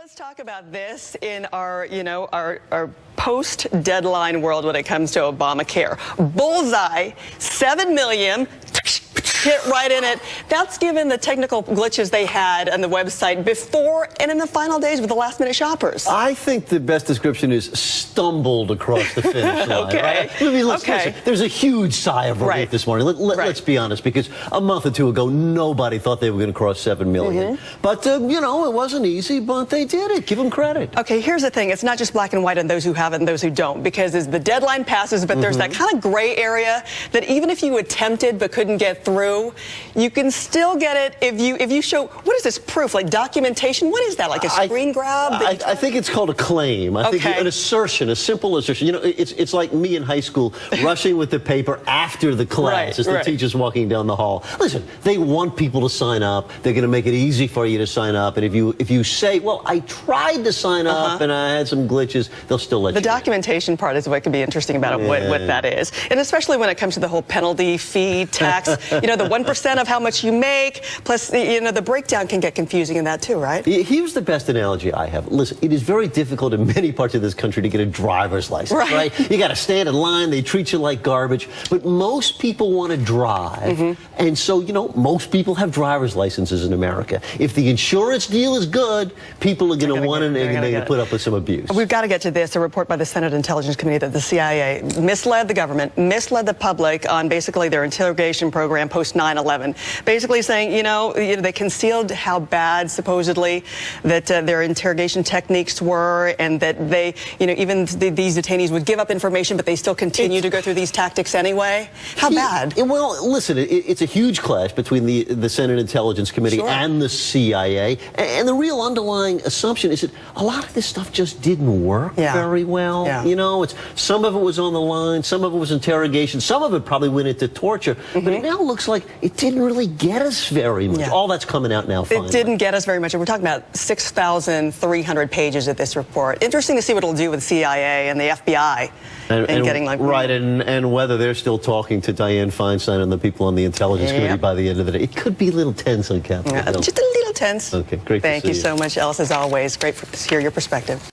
Let's talk about this in our, our post-deadline world when it comes to Obamacare. Bullseye, 7 million. Hit right in it. That's given the technical glitches they had on the website before and in the final days with the last-minute shoppers. I think the best description is stumbled across the finish line. Okay. Right? I mean, listen, there's a huge sigh of relief this morning. Let's be honest, because a month or two ago, nobody thought they were going to cross 7 million. But, it wasn't easy, but they did it. Give them credit. Okay, here's the thing. It's not just black and white on those who have it and those who don't, because as the deadline passes, but there's that kind of gray area that even if you attempted but couldn't get through, you can still get it if you show, what is this proof, like documentation? What is that, like a screen grab? I think it's called a claim. I think an assertion, a simple assertion. It's like me in high school rushing with the paper after the class as the teacher's walking down the hall. Listen, they want people to sign up. They're going to make it easy for you to sign up. And if you say, well, I tried to sign up and I had some glitches, they'll still let you. The documentation part is what can be interesting about it, what that is. And especially when it comes to the whole penalty, fee, tax, the 1% of how much you make, plus, the breakdown can get confusing in that too, right? Here's the best analogy I have. Listen, it is very difficult in many parts of this country to get a driver's license, right? You got to stand in line, they treat you like garbage, but most people want to drive, and so, most people have driver's licenses in America. If the insurance deal is good, people are going to want to put up with some abuse. We've got to get to this, a report by the Senate Intelligence Committee that the CIA misled the government, misled the public on basically their interrogation program post 9/11, basically saying, they concealed how bad, supposedly, that their interrogation techniques were, and that they, even these detainees would give up information, but they still continue to go through these tactics anyway. How bad? Well, listen, it's a huge clash between the Senate Intelligence Committee and the CIA, and the real underlying assumption is that a lot of this stuff just didn't work very well. Some of it was on the line, some of it was interrogation, some of it probably went into torture, but it now looks like it didn't really get us very much. All that's coming out now finally. It didn't get us very much. We're talking about 6,300 pages of this report. Interesting to see what it'll do with CIA and the FBI. And getting like... Right, and whether they're still talking to Dianne Feinstein and the people on the Intelligence Committee by the end of the day. It could be a little tense on Capitol Hill. Just a little tense. Okay, great to see you. Thank you so much, Ellis, as always. Great to hear your perspective.